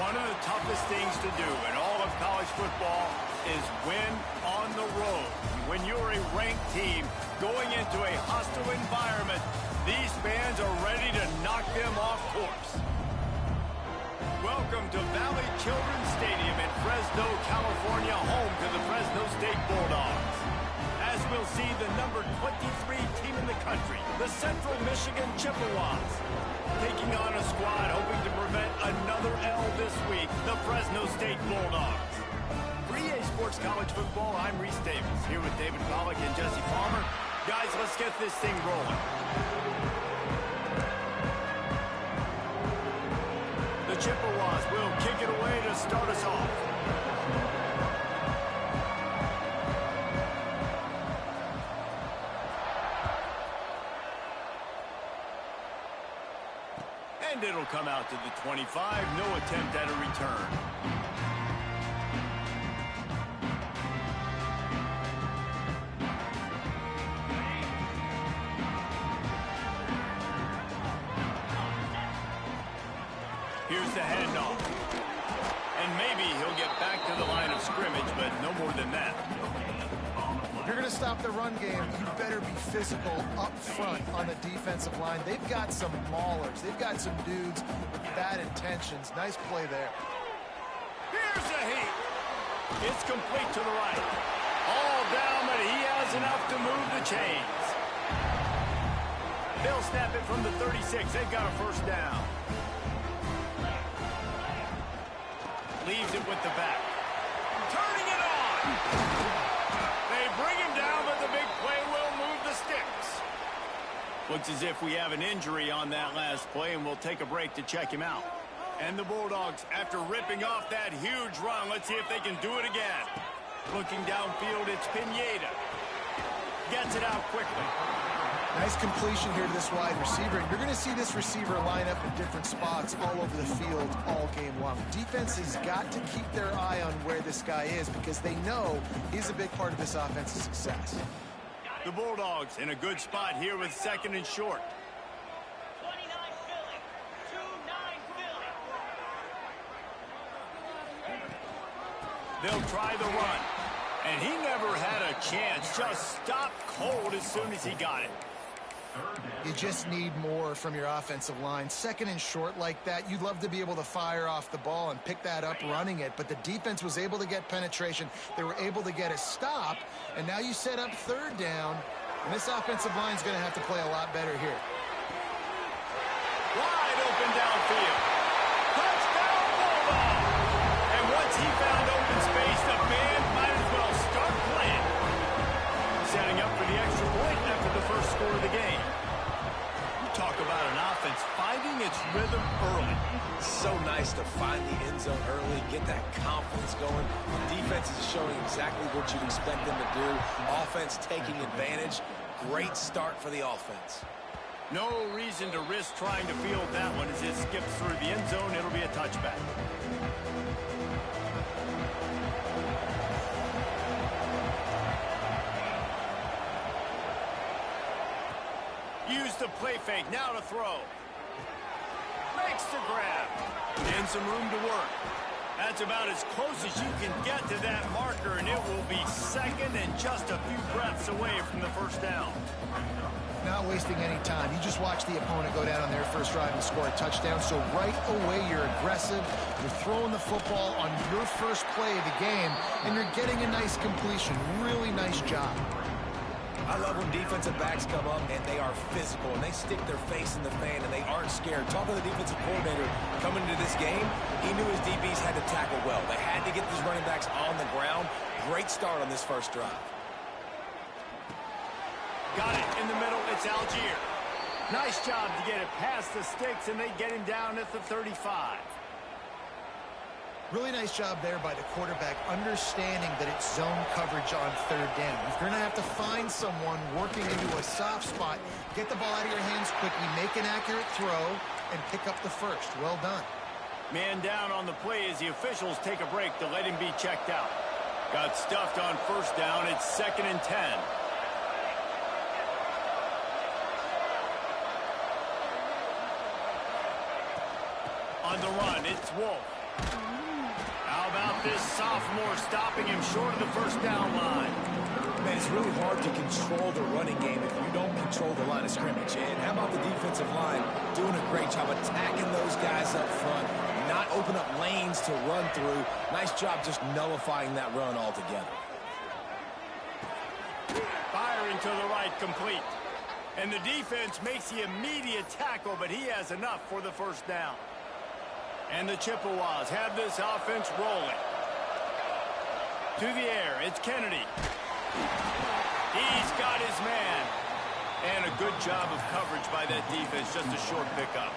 One of the toughest things to do in all of college football is win on the road. When you're a ranked team going into a hostile environment, these fans are ready to knock them off course. Welcome to Valley Children's Stadium in Fresno, California, home to the Fresno State Bulldogs. As we'll see the number 23 team in the country, the Central Michigan Chippewas, taking on a squad hoping to prevent another L this week, the Fresno State Bulldogs. For EA Sports College Football, I'm Reese Davis, here with David Pollack and Jesse Palmer. Guys, let's get this thing rolling. The Chippewas will kick it away to start us off. And it'll come out to the 25. No attempt at a return. Here's the handoff. And maybe he'll get back to the line of scrimmage, but no more than that. If you're going to stop the run game, you better be physical up front on the defensive line. They've got some maulers. They've got some dudes with bad intentions. Nice play there. Here's a heat. It's complete to the right. All down, but he has enough to move the chains. They'll snap it from the 36. They've got a first down. Leaves it with the back. Turning it on. They bring him down, but the big play will move the sticks. Looks as if we have an injury on that last play, and we'll take a break to check him out. And the Bulldogs, after ripping off that huge run, let's see if they can do it again. Looking downfield, it's Pineda. Gets it out quickly. Nice completion here to this wide receiver. And you're going to see this receiver line up in different spots all over the field all game long. Defense has got to keep their eye on where this guy is because they know he's a big part of this offense's success. The Bulldogs in a good spot here with second and short. 29 Philly. 2-9 Philly. They'll try the run. And he never had a chance. Just stopped cold as soon as he got it. You just need more from your offensive line. Second and short like that, you'd love to be able to fire off the ball and pick that up running it. But the defense was able to get penetration. They were able to get a stop. And now you set up third down. And this offensive line is going to have to play a lot better here. Wide open downfield. Touchdown Bulldog. And once he found open space, the band might as well start playing. Setting up for the extra point after the first score of the game. Talk about an offense finding its rhythm early. So nice to find the end zone early, get that confidence going. The defense is showing exactly what you'd expect them to do. Offense taking advantage. Great start for the offense. No reason to risk trying to field that one as it skips through the end zone. It'll be a touchback. Use the play fake, now to throw. Makes the grab. And some room to work. That's about as close as you can get to that marker, and it will be second and just a few breaths away from the first down. Not wasting any time. You just watch the opponent go down on their first drive and score a touchdown. So right away, you're aggressive. You're throwing the football on your first play of the game, and you're getting a nice completion. Really nice job. I love when defensive backs come up and they are physical and they stick their face in the fan and they aren't scared. Talk to the defensive coordinator coming into this game. He knew his DBs had to tackle well. They had to get these running backs on the ground. Great start on this first drive. Got it in the middle. It's Algier. Nice job to get it past the sticks, and they get him down at the 35. Really nice job there by the quarterback, understanding that it's zone coverage on third down. If you're going to have to find someone working into a soft spot, get the ball out of your hands quickly, make an accurate throw, and pick up the first. Well done. Man down on the play as the officials take a break to let him be checked out. Got stuffed on first down. It's 2nd and 10. On the run, it's Wolf. How about this sophomore stopping him short of the first down line? Man, it's really hard to control the running game if you don't control the line of scrimmage. And how about the defensive line doing a great job attacking those guys up front, not open up lanes to run through. Nice job just nullifying that run altogether. Firing to the right, complete. And the defense makes the immediate tackle, but he has enough for the first down. And the Chippewas have this offense rolling. To the air, it's Kennedy. He's got his man. And a good job of coverage by that defense, just a short pickup.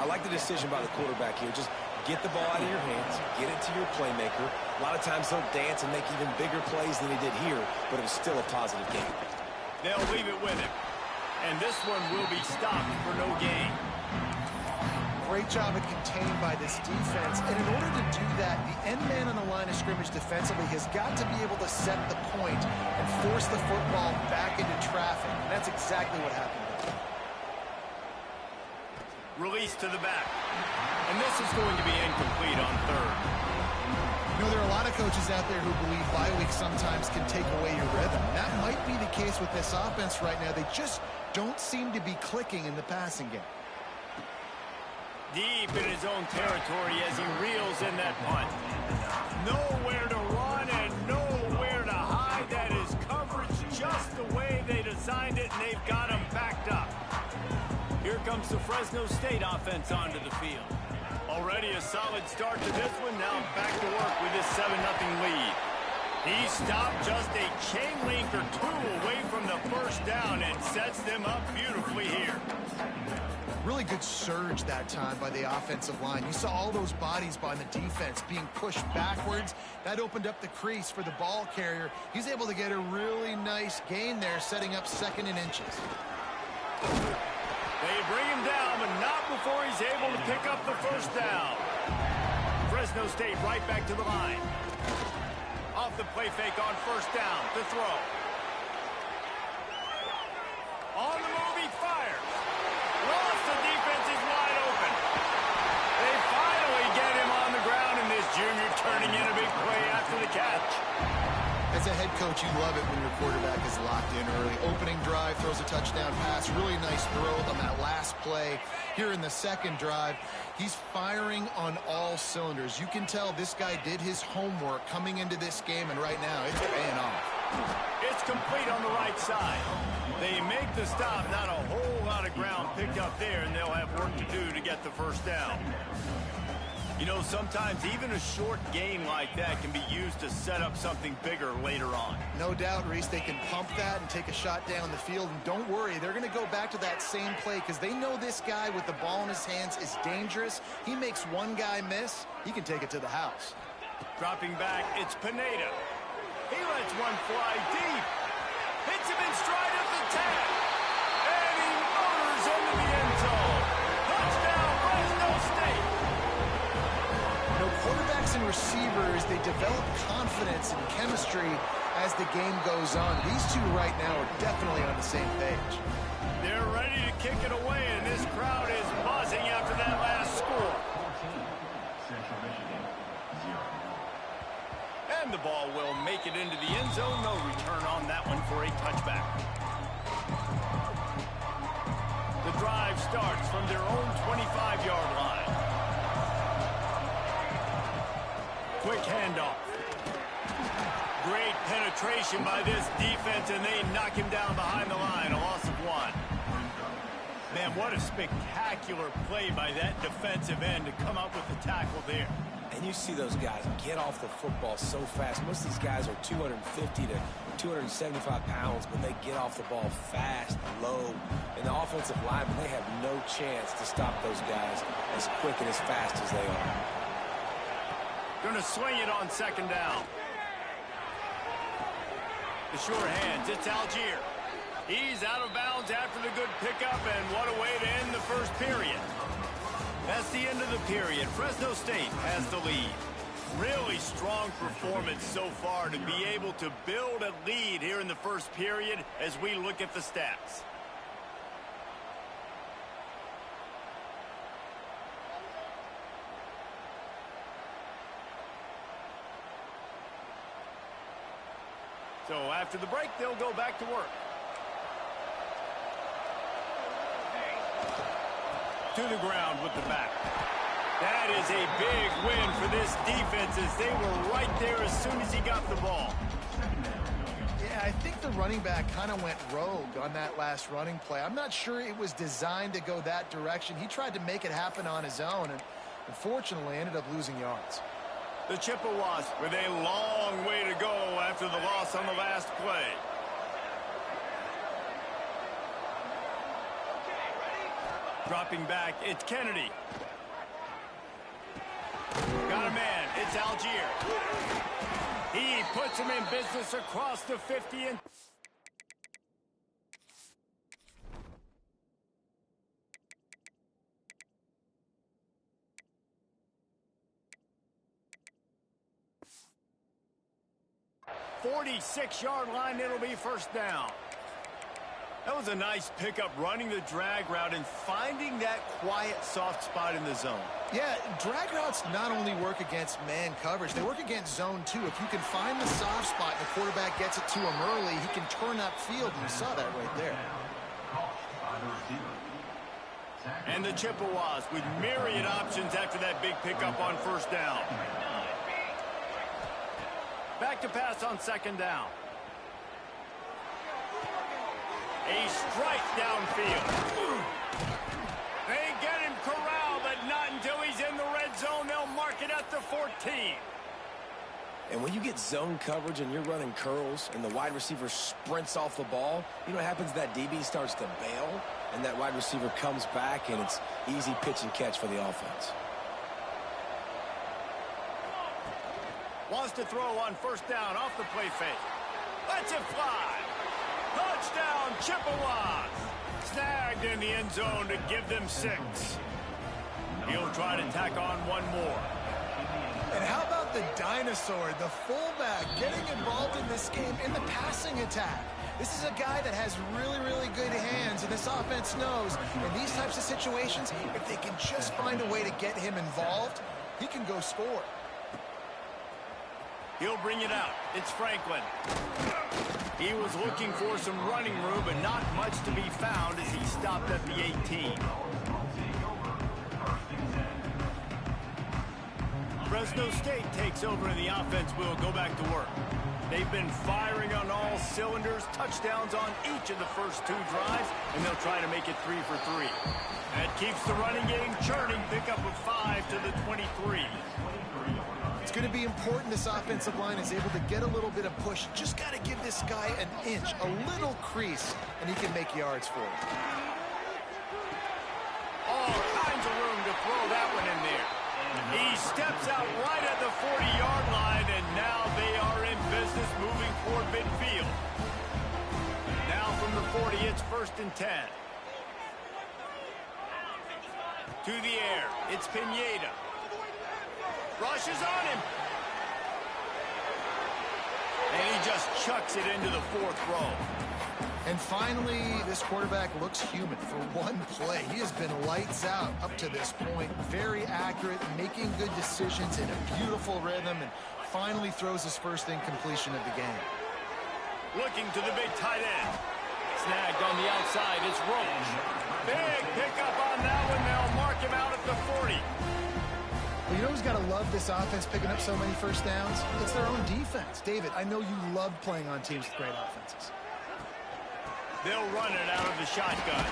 I like the decision by the quarterback here. Just get the ball out of your hands, get it to your playmaker. A lot of times he'll dance and make even bigger plays than he did here, but it was still a positive game. They'll leave it with him. And this one will be stopped for no gain. Great job of contained by this defense. And in order to do that, the end man on the line of scrimmage defensively has got to be able to set the point and force the football back into traffic. And that's exactly what happened. Release to the back. And this is going to be incomplete on third. You know, there are a lot of coaches out there who believe bye weeks sometimes can take away your rhythm. And that might be the case with this offense right now. They just don't seem to be clicking in the passing game. Deep in his own territory as he reels in that punt. Nowhere to run and nowhere to hide. That is coverage just the way they designed it, and they've got him backed up. Here comes the Fresno State offense onto the field. Already a solid start to this one. Now back to work with this 7-0 lead. He stopped just a chain link or two away from the first down and sets them up beautifully here. Really good surge that time by the offensive line. You saw all those bodies by the defense being pushed backwards. That opened up the crease for the ball carrier. He's able to get a really nice gain there, setting up 2nd and inches. They bring him down, but not before he's able to pick up the first down. Fresno State right back to the line. Off the play fake on first down to throw. On the move, he fires. Lost, the defense is wide open. They finally get him on the ground, and this junior turning in a big play after the catch. As a head coach, you love it when your quarterback is locked in early. Opening drive, throws a touchdown pass. Really nice throw on that last play. Here in the second drive, he's firing on all cylinders. You can tell this guy did his homework coming into this game, and right now it's paying off. It's complete on the right side. They make the stop. Not a whole lot of ground picked up there, and they'll have work to do to get the first down. You know, sometimes even a short gain like that can be used to set up something bigger later on. No doubt, Reese, they can pump that and take a shot down the field. And don't worry, they're going to go back to that same play because they know this guy with the ball in his hands is dangerous. He makes one guy miss, he can take it to the house. Dropping back, it's Pineda. He lets one fly deep. Hits him in stride of the 10. And he motors into the end zone. Touchdown, Fresno State. Quarterbacks and receivers, they develop confidence and chemistry as the game goes on. These two right now are definitely on the same page. They're ready to kick it away, and this crowd is buzzing after that last score. And the ball will make it into the end zone. No return on that one for a touchback. The drive starts from their own 25-yard line. Quick handoff. Great penetration by this defense, and they knock him down behind the line. A loss of 1. Man, what a spectacular play by that defensive end to come up with the tackle there. And you see those guys get off the football so fast. Most of these guys are 250 to 275 pounds, but they get off the ball fast, low. And the offensive linemen, they have no chance to stop those guys as quick and as fast as they are. Going to swing it on second down. The sure hands, it's Algier. He's out of bounds after the good pickup, and what a way to end the first period. That's the end of the period. Fresno State has the lead. Really strong performance so far to be able to build a lead here in the first period as we look at the stats. So after the break, they'll go back to work. To the ground with the back. That is a big win for this defense as they were right there as soon as he got the ball. Yeah, I think the running back kind of went rogue on that last running play. I'm not sure it was designed to go that direction. He tried to make it happen on his own and unfortunately ended up losing yards. The Chippewas with a long way to go after the loss on the last play. Dropping back, it's Kennedy. Got a man, it's Algier. He puts him in business across the 50 and... ...46-yard line, it'll be first down. That was a nice pickup, running the drag route and finding that quiet, soft spot in the zone. Yeah, drag routes not only work against man coverage, they work against zone too. If you can find the soft spot and the quarterback gets it to him early, he can turn upfield, and you saw that right there. And the Chippewas with myriad options after that big pickup on first down. Back to pass on second down. A strike downfield. They get him corralled, but not until he's in the red zone. They'll mark it at the 14. And when you get zone coverage and you're running curls and the wide receiver sprints off the ball, you know what happens? That DB starts to bail, and that wide receiver comes back, and it's easy pitch and catch for the offense. Wants to throw on first down off the play fake. Lets it fly. Touchdown, Chippewas. Snagged in the end zone to give them 6. He'll try to tack on one more. And how about the dinosaur, the fullback, getting involved in this game in the passing attack? This is a guy that has really, really good hands, and this offense knows in these types of situations, if they can just find a way to get him involved, he can go score. He'll bring it out. It's Franklin. He was looking for some running room, but not much to be found as he stopped at the 18. Fresno State takes over and the offense will go back to work. They've been firing on all cylinders, touchdowns on each of the first 2 drives, and they'll try to make it 3 for 3. That keeps the running game churning, pickup of 5 to the 23. It's going to be important this offensive line is able to get a little bit of push. Just got to give this guy an inch, a little crease, and he can make yards for it. All kinds of room to throw that one in there. He steps out right at the 40-yard line, and now they are in business moving toward midfield. Now from the 40, it's 1st and 10. To the air, it's Pineda. Rushes on him. And he just chucks it into the 4th row. And finally, this quarterback looks human for one play. He has been lights out up to this point. Very accurate, making good decisions in a beautiful rhythm, and finally throws his first incompletion of the game. Looking to the big tight end. Snagged on the outside, it's Roach. Big pickup on that one. They'll mark him out at the 40. Well, you know who's got to love this offense picking up so many first downs? It's their own defense. David, I know you love playing on teams with great offenses. They'll run it out of the shotgun.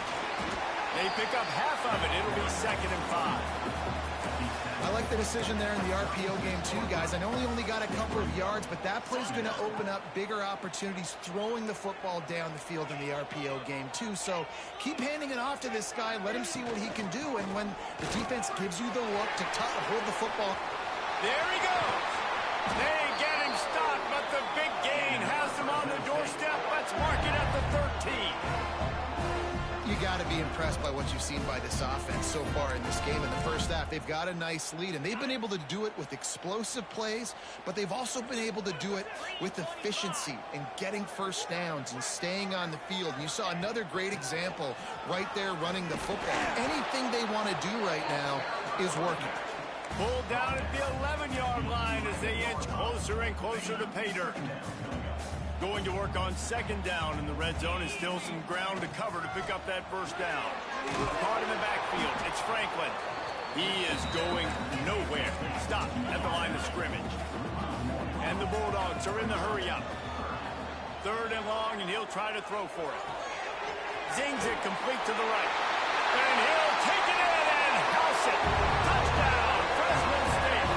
They pick up half of it. It'll be 2nd and 5. I like the decision there in the RPO game too, guys. I know he only got a couple of yards, but that play's going to open up bigger opportunities throwing the football down the field in the RPO game too. So keep handing it off to this guy. Let him see what he can do. And when the defense gives you the look to hold the football. There he goes. They get him stopped, but the big gain has him on the doorstep. Let's mark it at the 13. You got to be impressed by what you've seen by this offense so far in this game. In the first half, they've got a nice lead, and they've been able to do it with explosive plays, but they've also been able to do it with efficiency and getting first downs and staying on the field. And you saw another great example right there running the football. Anything they want to do right now is working. Pulled down at the 11-yard line as they inch closer and closer to pay dirt. Going to work on second down in the red zone, and still some ground to cover to pick up that first down. Caught in the backfield. It's Franklin. He is going nowhere. Stop at the line of scrimmage. And the Bulldogs are in the hurry up. Third and long, and he'll try to throw for it. Zings it complete to the right. And he'll take it in and house it. Touchdown, Fresno State.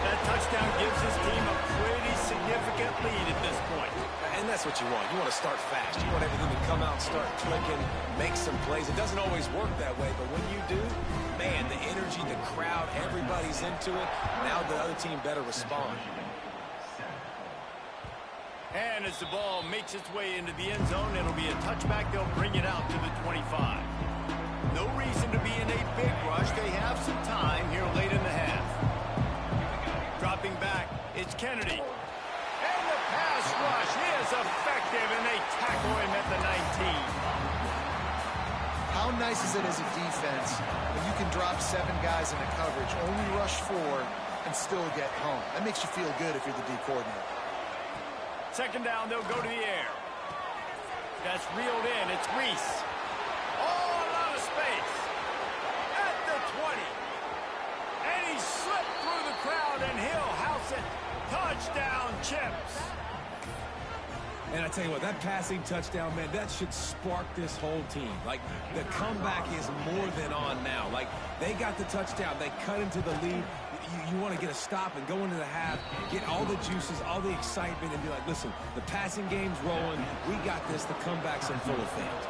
That touchdown gives his team a pretty significant lead at this point. And that's what you want. You want to start fast. You want everything to come out, start clicking, make some plays. It doesn't always work that way, but when you do, man, the energy, the crowd, everybody's into it. Now the other team better respond. And as the ball makes its way into the end zone, it'll be a touchback. They'll bring it out to the 25. No reason to be in a big rush. They have some time here late in the half. Dropping back, it's Kennedy. And the pass rush is effective, and they tackle him at the 19. How nice is it as a defense when you can drop 7 guys into coverage, only rush 4, and still get home? That makes you feel good if you're the D coordinator. Second down, they'll go to the air. That's reeled in. It's Reese. Oh, a lot of space. At the 20. And he slipped through the crowd, and he'll house it. Touchdown, Chips. And I tell you what, that passing touchdown, man, that should spark this whole team. Like, the comeback is more than on now. Like, they got the touchdown. They cut into the lead. You want to get a stop and go into the half, get all the juices, all the excitement, and be like, listen, the passing game's rolling. We got this. The comeback's in full effect.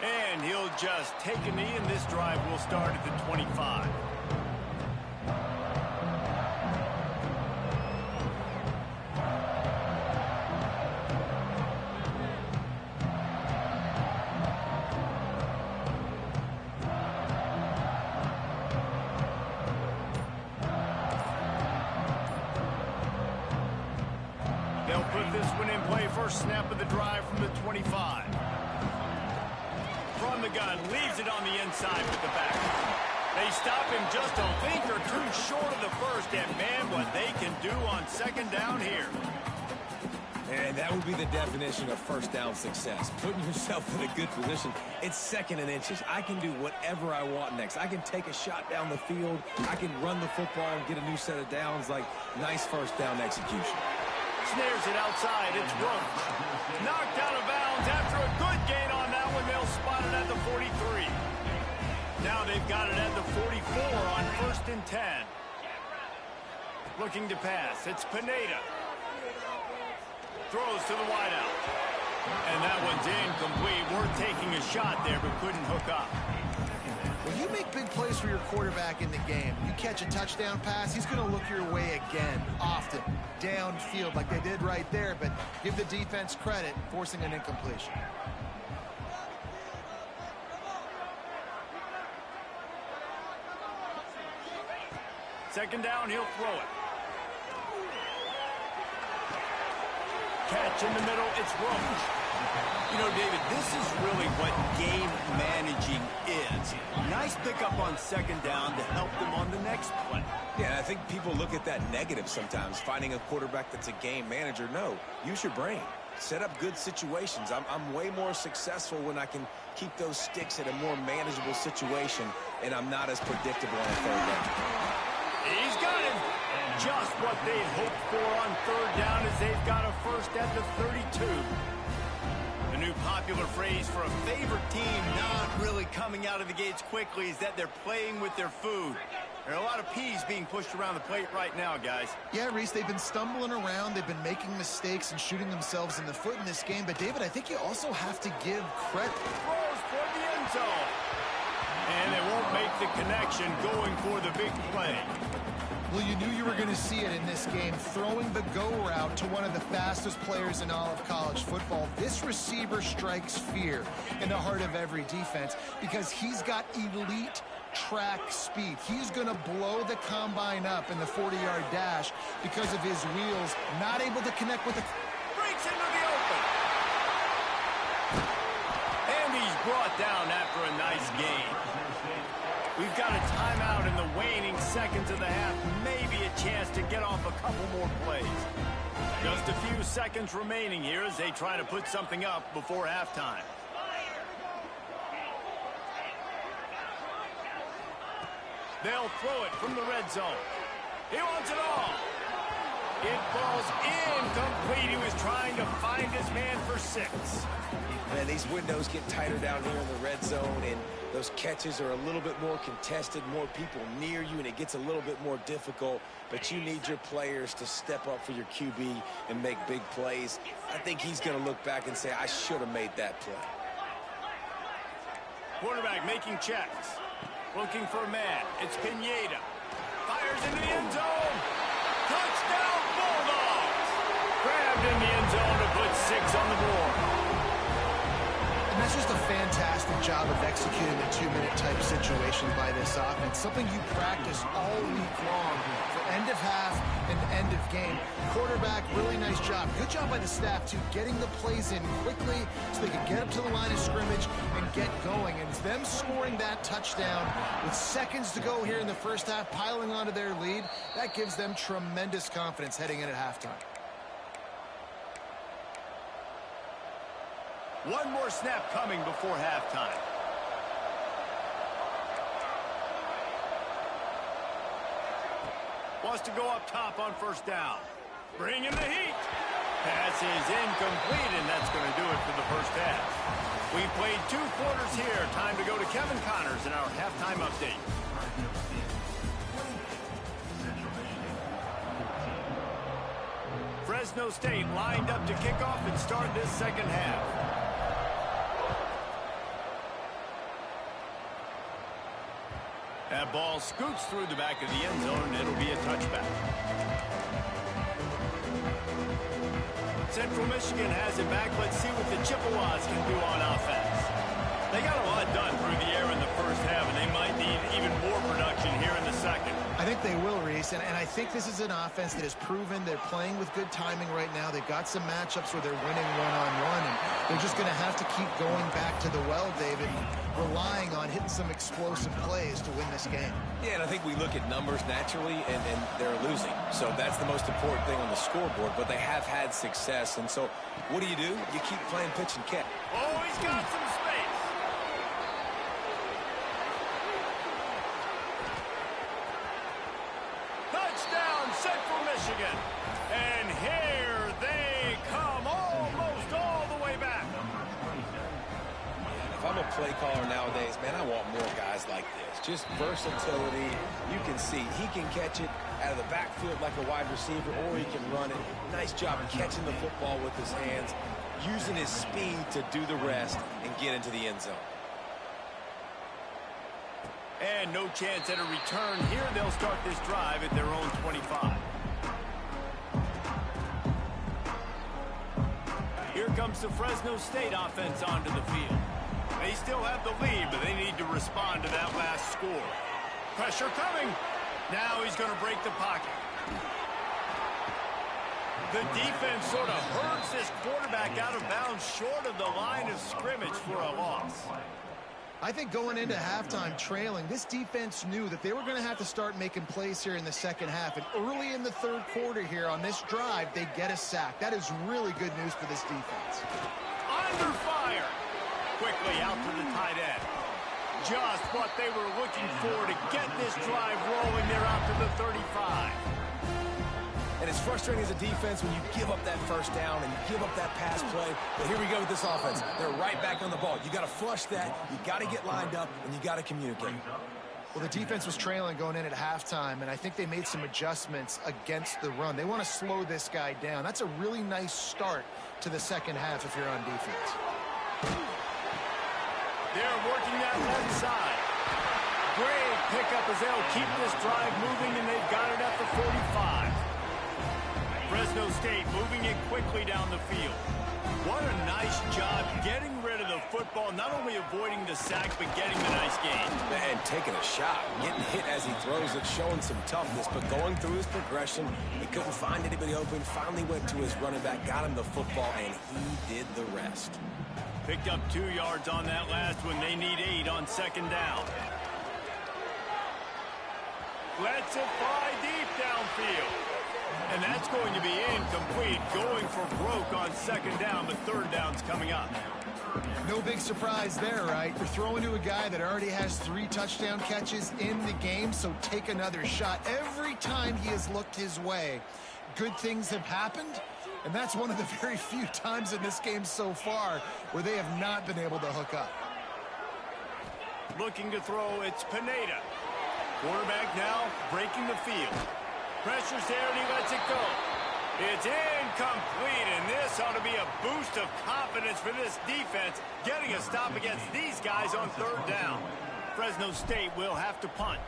And he'll just take a knee, and this drive will start at the 25. They'll put this one in play. First snap of the drive from the 25. From the gun, leaves it on the inside with the back. They stop him just a link or two short of the first, and man, what they can do on second down here. And that would be the definition of first down success. Putting yourself in a good position. It's second and inches. I can do whatever I want next. I can take a shot down the field. I can run the football and get a new set of downs. Like, nice first down execution. Snares it outside. It's Roach. Knocked out of bounds after a good gain on that one. They'll spot it at the 43. Now they've got it at the 44 on first and 10. Looking to pass. It's Pineda. Throws to the wideout. And that one's incomplete. Worth taking a shot there, but couldn't hook up. When you make big plays for your quarterback in the game, you catch a touchdown pass, he's going to look your way again, often, downfield like they did right there, but give the defense credit, forcing an incompletion. Second down, he'll throw it. Catch in the middle, it's Roach. You know, David, this is really what game managing is. Nice pickup on second down to help them on the next play. Yeah, I think people look at that negative sometimes, finding a quarterback that's a game manager. No, use your brain. Set up good situations. I'm way more successful when I can keep those sticks in a more manageable situation, and I'm not as predictable on third down. He's got him. Just what they'd hoped for on third down as they've got a first at the 32. The new popular phrase for a favorite team not really coming out of the gates quickly is that they're playing with their food. There are a lot of peas being pushed around the plate right now, guys. Yeah, Reese, they've been stumbling around. They've been making mistakes and shooting themselves in the foot in this game. But, David, I think you also have to give credit. Throws for the end zone. And they won't make the connection going for the big play. Well, you knew you were going to see it in this game, throwing the go route to one of the fastest players in all of college football. This receiver strikes fear in the heart of every defense because he's got elite track speed. He's going to blow the combine up in the 40-yard dash because of his wheels, not able to connect with the... Breaks into the open. brought down after a nice gain. We've got a timeout in the waning seconds of the half. Maybe a chance to get off a couple more plays. Just a few seconds remaining here as they try to put something up before halftime. They'll throw it from the red zone. He wants it all. It falls incomplete. He was trying to find his man for 6. Man, these windows get tighter down here in the red zone, and those catches are a little bit more contested, more people near you, and it gets a little bit more difficult. But you need your players to step up for your QB and make big plays. I think he's going to look back and say, I should have made that play. Quarterback making checks. Looking for a man. It's Pineda. Fires into the end zone. Touchdown, Bulldogs! Grabbed in the end zone to put 6 on the board. And that's just a fantastic job of executing a 2-minute type situation by this offense. Something you practice all week long for end of half and end of game. Quarterback, really nice job. Good job by the staff, too, getting the plays in quickly so they can get up to the line of scrimmage and get going. And it's them scoring that touchdown with seconds to go here in the first half, piling onto their lead. That gives them tremendous confidence heading in at halftime. One more snap coming before halftime. Wants to go up top on first down. Bring in the heat. Pass is incomplete, and that's going to do it for the first half. We've played 2 quarters here. Time to go to Kevin Connors in our halftime update. Fresno State lined up to kick off and start this second half. That ball scoots through the back of the end zone, and it'll be a touchback. Central Michigan has it back. Let's see what the Chippewas can do on offense. They got a lot done through the air in the first half, and they might need even more production here in the second. I think they will, Reese, and I think this is an offense that has proven they're playing with good timing right now. They've got some matchups where they're winning one-on-one, and they're just going to have to keep going back to the well, David, relying on hitting some explosive plays to win this game. Yeah, and I think we look at numbers naturally, and they're losing. So that's the most important thing on the scoreboard, but they have had success. And so what do? You keep playing pitch and catch. Oh, he's got some space. Touchdown, Central Michigan. And here they come almost all the way back. If I'm a play caller nowadays, man, I want more guys like this. Just versatility. You can see he can catch it out of the backfield like a wide receiver, or he can run it. Nice job catching the football with his hands, using his speed to do the rest and get into the end zone. And no chance at a return here. They'll start this drive at their own 25. Here comes the Fresno State offense onto the field. They still have the lead, but they need to respond to that last score. Pressure coming. Now he's going to break the pocket. The defense sort of hurts this quarterback out of bounds short of the line of scrimmage for a loss. I think going into halftime trailing, this defense knew that they were going to have to start making plays here in the second half. And early in the third quarter here on this drive, they get a sack. That is really good news for this defense. Under fire. Quickly out to the tight end. Just what they were looking for to get this drive rolling. They're out to the 35. And it's frustrating as a defense when you give up that first down and you give up that pass play. But here we go with this offense. They're right back on the ball. You got to flush that. You got to get lined up, and you got to communicate. Well, the defense was trailing going in at halftime, and I think they made some adjustments against the run. They want to slow this guy down. That's a really nice start to the second half if you're on defense. They're working that left side. Great pickup as they'll keep this drive moving, and they've got it at the 45. Fresno State moving it quickly down the field. What a nice job getting rid of the football, not only avoiding the sack, but getting the nice gain. And taking a shot, getting hit as he throws it, showing some toughness, but going through his progression, he couldn't find anybody open, finally went to his running back, got him the football, and he did the rest. Picked up 2 yards on that last one. They need 8 on second down. Lets it fly deep downfield. And that's going to be incomplete. Going for broke on second down, but third down's coming up. No big surprise there, right? You're throwing to a guy that already has 3 touchdown catches in the game, so take another shot. Every time he has looked his way, good things have happened, and that's one of the very few times in this game so far where they have not been able to hook up. Looking to throw, it's Pineda. Quarterback now breaking the field. Pressure's there, and he lets it go. It's incomplete, and this ought to be a boost of confidence for this defense, getting a stop against these guys on third down. Fresno State will have to punt.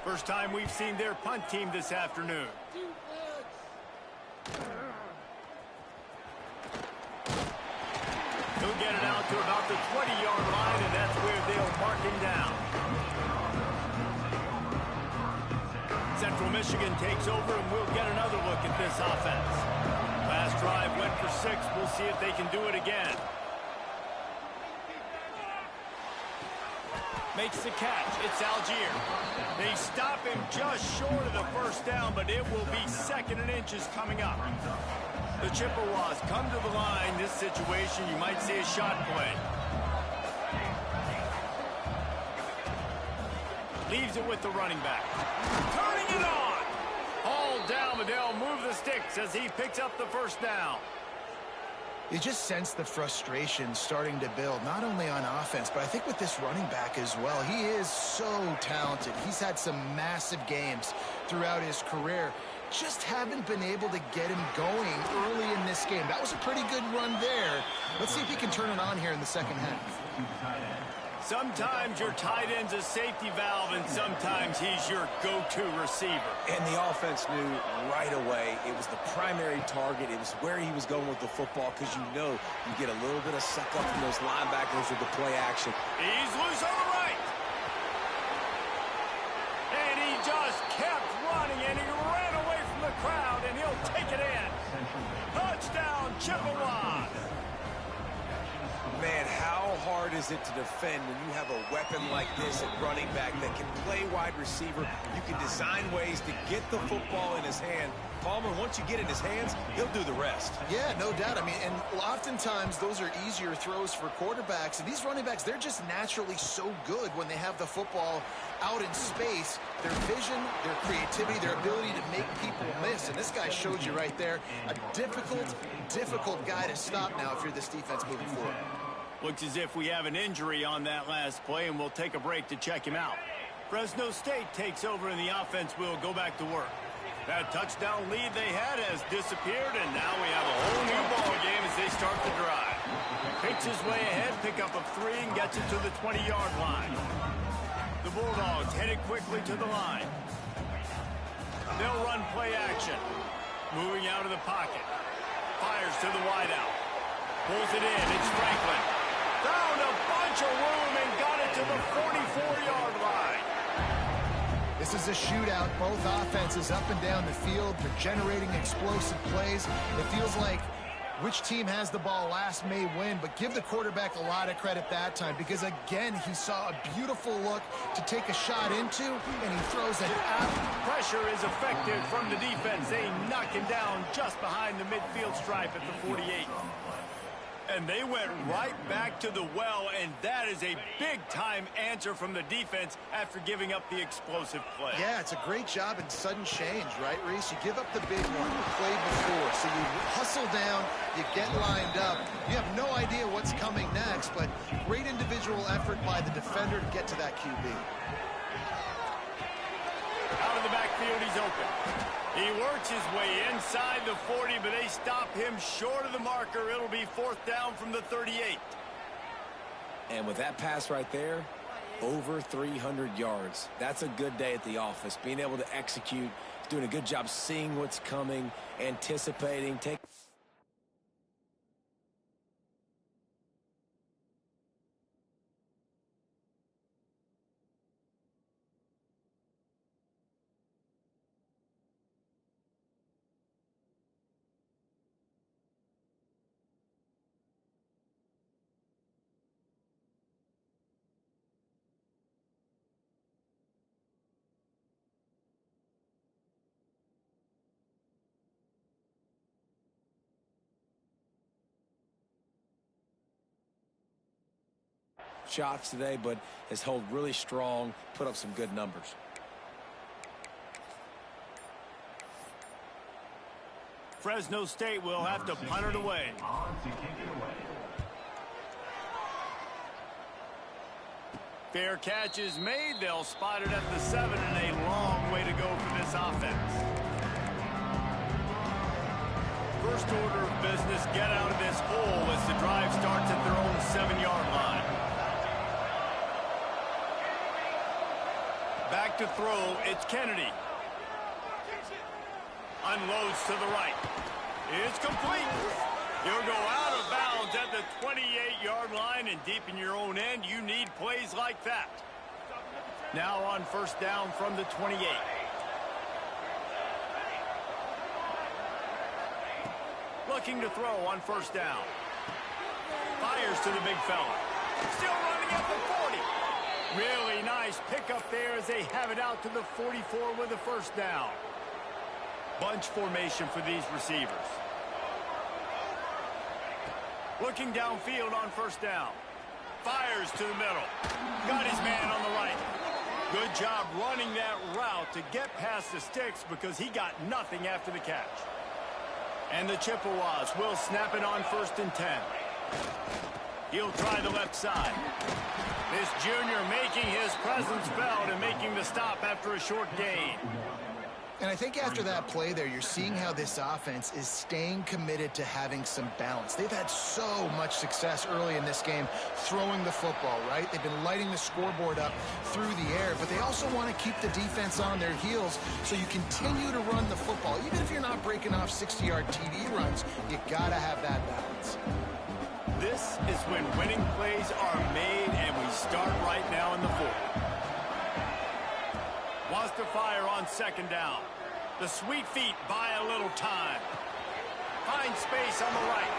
First time we've seen their punt team this afternoon. He'll get it out to about the 20-yard line, and that's where they'll mark him down. Central Michigan takes over, and we'll get another look at this offense. Last drive went for 6. We'll see if they can do it again. Makes the catch. It's Algier. They stop him just short of the first down, but it will be 2nd and inches coming up. The Chippewas come to the line. This situation, you might see a shot play. Leaves it with the running back. Turning it on. All down, but they'll move the sticks as he picks up the first down. You just sense the frustration starting to build, not only on offense, but I think with this running back as well. He is so talented. He's had some massive games throughout his career. Just haven't been able to get him going early in this game. That was a pretty good run there. Let's see if he can turn it on here in the second half. Sometimes your tight end's a safety valve, and sometimes he's your go-to receiver. And the offense knew right away it was the primary target. It was where he was going with the football, because you know you get a little bit of suck up from those linebackers with the play action. He's loose on the right. And he just kept running, and he ran away from the crowd, and he'll take it in. Touchdown, Chippewas. Man, how hard is it to defend when you have a weapon like this at running back that can play wide receiver? You can design ways to get the football in his hand. Palmer, once you get it in his hands, he'll do the rest. Yeah, no doubt. I mean, and oftentimes those are easier throws for quarterbacks. And these running backs, they're just naturally so good when they have the football out in space. Their vision, their creativity, their ability to make people miss. And this guy showed you right there, a difficult guy to stop now if you're this defense moving forward. Looks as if we have an injury on that last play, and we'll take a break to check him out. Fresno State takes over, and the offense will go back to work. That touchdown lead they had has disappeared, and now we have a whole new ball game as they start the drive. Picks his way ahead, pick up of 3, and gets it to the 20-yard line. The Bulldogs headed quickly to the line. They'll run play action. Moving out of the pocket. Fires to the wideout. Pulls it in. It's Franklin. Found a bunch of room and got it to the 44-yard line. This is a shootout. Both offenses up and down the field. They're generating explosive plays. It feels like which team has the ball last may win, but give the quarterback a lot of credit that time, because, again, he saw a beautiful look to take a shot into, and he throws it out. Pressure is effective from the defense. They knock him down just behind the midfield stripe at the 48. And they went right back to the well, and that is a big-time answer from the defense after giving up the explosive play. Yeah, it's a great job in sudden change, right, Reese? You give up the big one you played before, so you hustle down, you get lined up. You have no idea what's coming next, but great individual effort by the defender to get to that QB. Out of the backfield, he's open. He works his way inside the 40, but they stop him short of the marker. It'll be 4th down from the 38. And with that pass right there, over 300 yards. That's a good day at the office. Being able to execute, doing a good job seeing what's coming, anticipating, shots today, but has held really strong, put up some good numbers. Fresno State will have to punt it away. Fair catch is made. They'll spot it at the 7, and a long way to go for this offense. First order of business, get out of this hole as the drive starts at their own 7-yard line. Back to throw, it's Kennedy. Unloads to the right. It's complete. He'll go out of bounds at the 28-yard line, and deep in your own end, you need plays like that. Now on first down from the 28. Looking to throw on first down. Fires to the big fella. Still running at the 40. Really nice pickup there as they have it out to the 44 with a first down. Bunch formation for these receivers. Looking downfield on first down. Fires to the middle. Got his man on the right. Good job running that route to get past the sticks because he got nothing after the catch. And the Chippewas will snap it on first and 10. He'll try the left side. This junior making his presence felt and making the stop after a short gain. And I think after that play there, you're seeing how this offense is staying committed to having some balance. They've had so much success early in this game throwing the football, right? They've been lighting the scoreboard up through the air, but they also want to keep the defense on their heels so you continue to run the football. Even if you're not breaking off 60-yard TD runs, you got to have that balance. This is when winning plays are made, and we start right now in the fourth. Wants to fire on second down. The sweet feet buy a little time. Finds space on the right.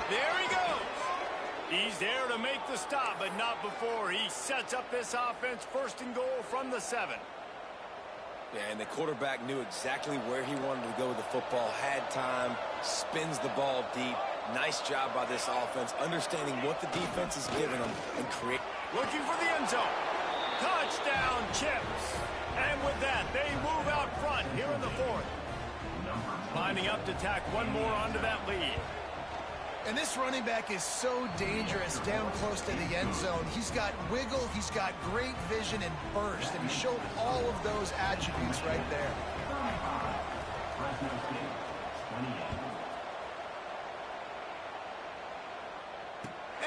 There he goes. He's there to make the stop, but not before he sets up this offense first and goal from the 7. Yeah, and the quarterback knew exactly where he wanted to go with the football, had time, spins the ball deep. Nice job by this offense, understanding what the defense is giving them and create. Looking for the end zone. Touchdown, Chips. And with that, they move out front here in the fourth. Lining up to tack one more onto that lead. And this running back is so dangerous down close to the end zone. He's got wiggle, he's got great vision and burst, and he showed all of those attributes right there.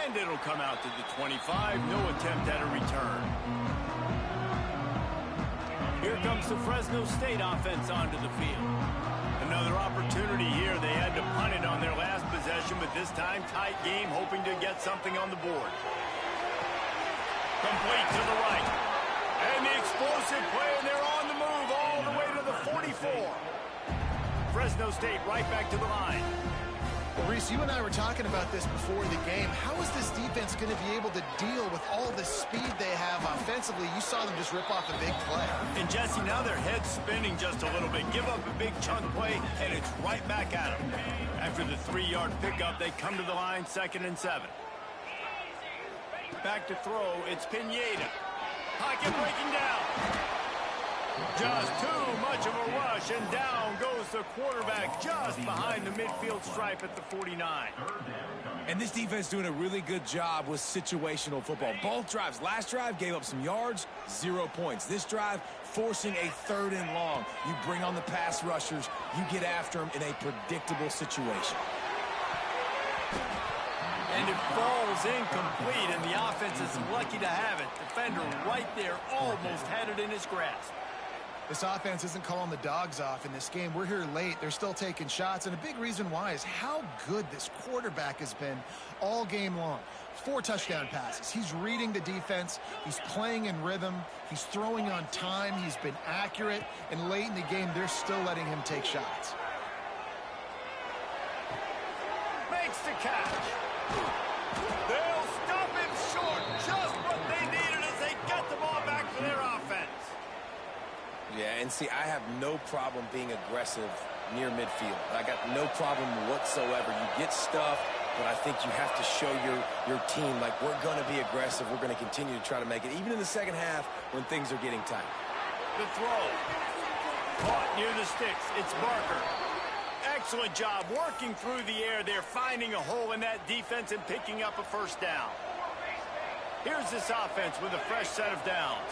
And it'll come out to the 25. No attempt at a return. Here comes the Fresno State offense onto the field. Another opportunity here. They had to punt it on their last possession, but this time tight game, hoping to get something on the board. Complete to the right. And the explosive play, and they're on the move all the way to the 44. Fresno State right back to the line. Well, Reese, you and I were talking about this before the game. How is this defense going to be able to deal with all the speed they have offensively? You saw them just rip off a big play. And, Jesse, now their head's spinning just a little bit. Give up a big chunk play, and it's right back at them. After the 3-yard pickup, they come to the line, 2nd and 7. Back to throw, it's Pineda. Pocket breaking down. Just too much of a rush, and down goes the quarterback just behind the midfield stripe at the 49. And this defense doing a really good job with situational football. Both drives. Last drive gave up some yards, 0 points. This drive forcing a 3rd and long. You bring on the pass rushers, you get after them in a predictable situation. And it falls incomplete, and the offense is lucky to have it. Defender right there almost had it in his grasp. This offense isn't calling the dogs off in this game. We're here late. They're still taking shots, and a big reason why is how good this quarterback has been all game long. 4 touchdown passes. He's reading the defense. He's playing in rhythm. He's throwing on time. He's been accurate, and late in the game, they're still letting him take shots. Makes the catch. They'll stop him short. Just what they needed as they get the ball back for their offense. Yeah, and see, I have no problem being aggressive near midfield. I got no problem whatsoever. You get stuffed, but I think you have to show your team, like, we're going to be aggressive. We're going to continue to try to make it, even in the second half when things are getting tight. The throw. Caught near the sticks. It's Barker. Excellent job working through the air there, finding a hole in that defense and picking up a first down. Here's this offense with a fresh set of downs.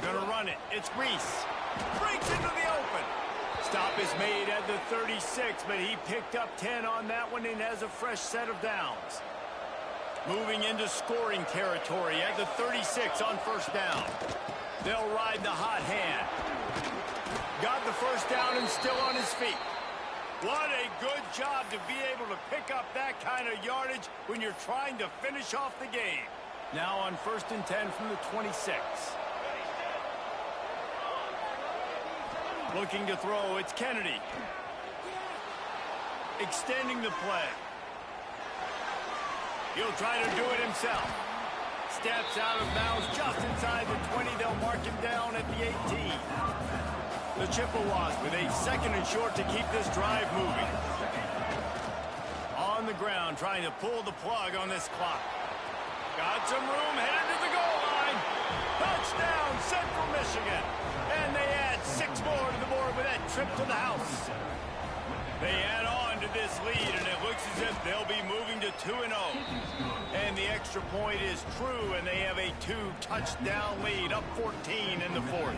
Gonna run it. It's Reese. Breaks into the open. Stop is made at the 36, but he picked up 10 on that one and has a fresh set of downs. Moving into scoring territory at the 36 on first down. They'll ride the hot hand. Got the first down and still on his feet. What a good job to be able to pick up that kind of yardage when you're trying to finish off the game. Now on 1st and 10 from the 26. Looking to throw, it's Kennedy. Extending the play. He'll try to do it himself. Steps out of bounds just inside the 20. They'll mark him down at the 18. The Chippewas with a 2nd and short to keep this drive moving. On the ground, trying to pull the plug on this clock. Got some room, headed to the goal line. Touchdown, Central Michigan. And they add 6 more to the board with that trip to the house. They add on to this lead, and it looks as if they'll be moving to 2-0. And the extra point is true, and they have a 2-touchdown lead, up 14 in the 4th.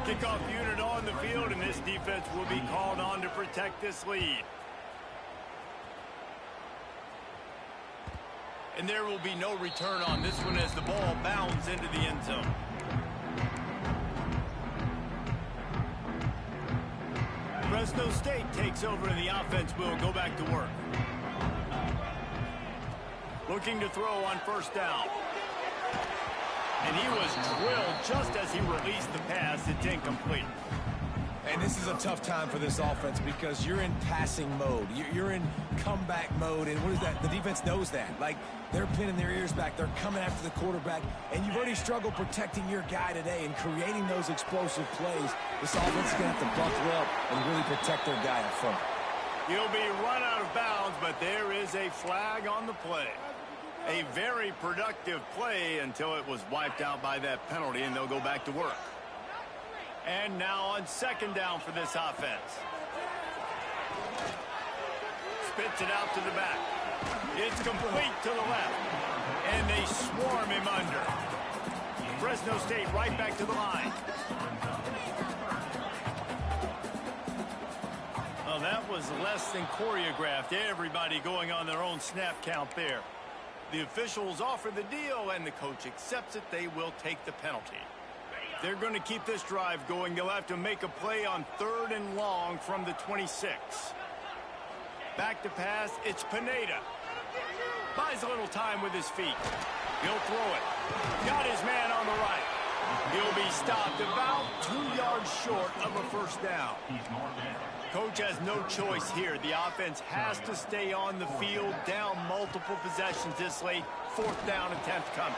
Kickoff unit on the field, and this defense will be called on to protect this lead. And there will be no return on this one as the ball bounds into the end zone. Fresno State takes over and the offense will go back to work. Looking to throw on first down. And he was drilled just as he released the pass. It's incomplete. And this is a tough time for this offense because you're in passing mode. You're in comeback mode. And what is that? The defense knows that. Like, they're pinning their ears back. They're coming after the quarterback. And you've already struggled protecting your guy today and creating those explosive plays. This offense is going to have to buckle up and really protect their guy up front. He'll be run out of bounds, but there is a flag on the play. A very productive play until it was wiped out by that penalty, and they'll go back to work. And now on 2nd down for this offense. Spits it out to the back. It's complete to the left. And they swarm him under. Fresno State right back to the line. Oh, that was less than choreographed. Everybody going on their own snap count there. The officials offer the deal, and the coach accepts it. They will take the penalty. They're going to keep this drive going. They'll have to make a play on 3rd and long from the 26. Back to pass. It's Pineda. Buys a little time with his feet. He'll throw it. Got his man on the right. He'll be stopped about 2 yards short of a first down. Coach has no choice here. The offense has to stay on the field, down multiple possessions this late. 4th down attempt coming.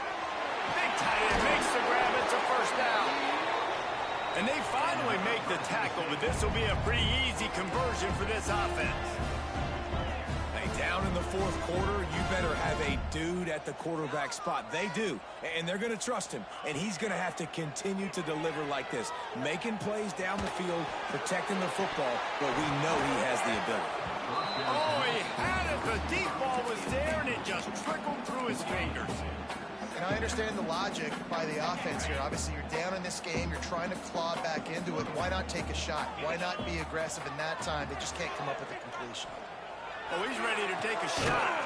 Big tight end makes the grab. It's a first down. And they finally make the tackle, but this will be a pretty easy conversion for this offense. Hey, down in the 4th quarter, you better have a dude at the quarterback spot. They do, and they're going to trust him, and he's going to have to continue to deliver like this, making plays down the field, protecting the football, but we know he has the ability. Oh, he had it. The deep ball was there, and it just trickled through his fingers. And I understand the logic by the offense here. Obviously, you're down in this game. You're trying to claw back into it. Why not take a shot? Why not be aggressive in that time? They just can't come up with a completion. Oh, he's ready to take a shot.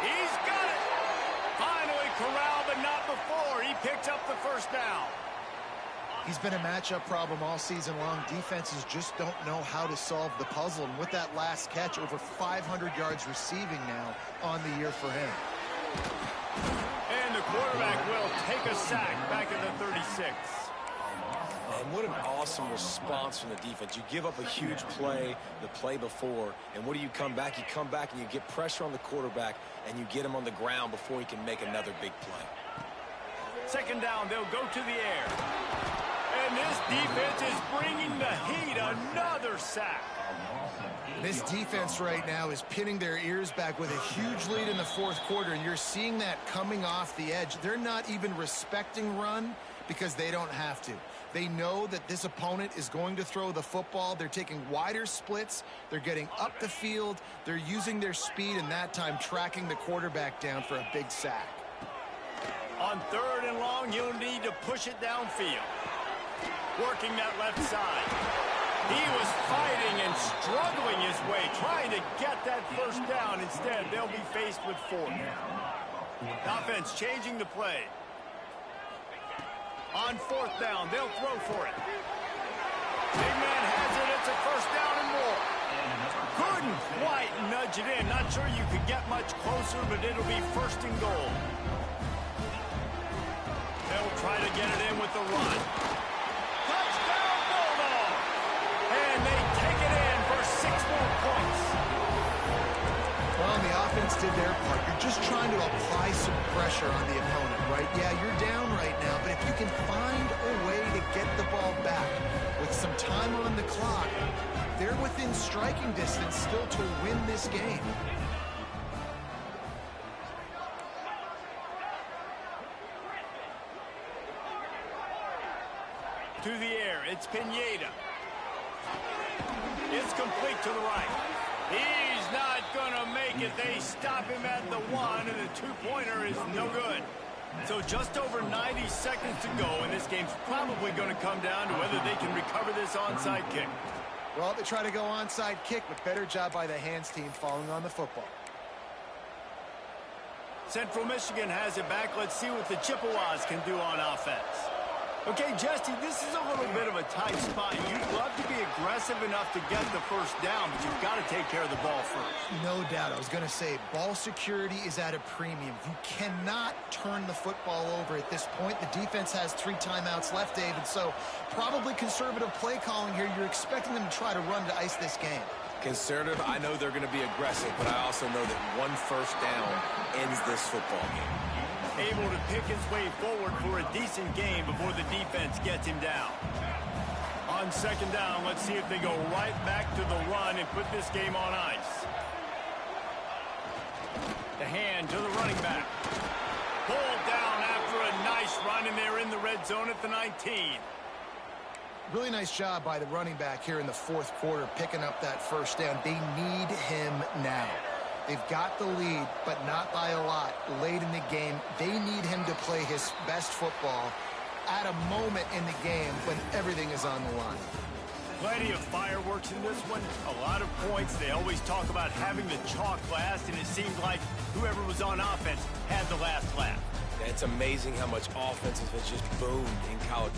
He's got it. Finally corralled, but not before. He picks up the first down. He's been a matchup problem all season long. Defenses just don't know how to solve the puzzle. And with that last catch, over 500 yards receiving now on the year for him. And the quarterback will take a sack back at the 36. And what an awesome response from the defense. You give up a huge play the play before, and what do you come back? You come back and you get pressure on the quarterback, and you get him on the ground before he can make another big play. 2nd down, they'll go to the air. And this defense is bringing the heat. Another sack. This defense right now is pinning their ears back with a huge lead in the fourth quarter, and you're seeing that coming off the edge. They're not even respecting run because they don't have to. They know that this opponent is going to throw the football. They're taking wider splits. They're getting up the field. They're using their speed, and that time tracking the quarterback down for a big sack. On 3rd and long, you'll need to push it downfield. Working that left side. He was fighting and struggling his way, trying to get that first down. Instead, they'll be faced with 4th. Offense changing the play. On 4th down, they'll throw for it. Big man has it. It's a first down and more. Couldn't quite nudge it in. Not sure you could get much closer, but it'll be 1st and goal. They'll try to get it in with the run. Touchdown, Bulldogs! And they take it in for 6 more points. Well, the offense did their part. You're just trying to apply some pressure on the opponent, right? Yeah, you're down right now, but if you can find a way to get the ball back with some time on the clock, they're within striking distance still to win this game. To the air, it's Pineda. It's complete to the right. He's not going to make it. They stop him at the 1, and the 2-pointer is no good. So just over 90 seconds to go, and this game's probably going to come down to whether they can recover this onside kick. Well, they try to go onside kick, but better job by the hands team falling on the football. Central Michigan has it back. Let's see what the Chippewas can do on offense. Okay, Jesse, this is a little bit of a tight spot. You'd love to be aggressive enough to get the first down, but you've got to take care of the ball first. No doubt. I was going to say, ball security is at a premium. You cannot turn the football over at this point. The defense has 3 timeouts left, David, so probably conservative play calling here. You're expecting them to try to run to ice this game. Conservative, I know they're going to be aggressive, but I also know that 1 first down ends this football game. Able to pick his way forward for a decent game before the defense gets him down. On 2nd down, let's see if they go right back to the run and put this game on ice. The hand to the running back. Pulled down after a nice run, and they're in the red zone at the 19. Really nice job by the running back here in the 4th quarter, picking up that first down. They need him now. They've got the lead, but not by a lot. Late in the game, they need him to play his best football at a moment in the game when everything is on the line. Plenty of fireworks in this one. A lot of points. They always talk about having the chalk last, and it seemed like whoever was on offense had the last laugh. It's amazing how much offense has just boomed in college.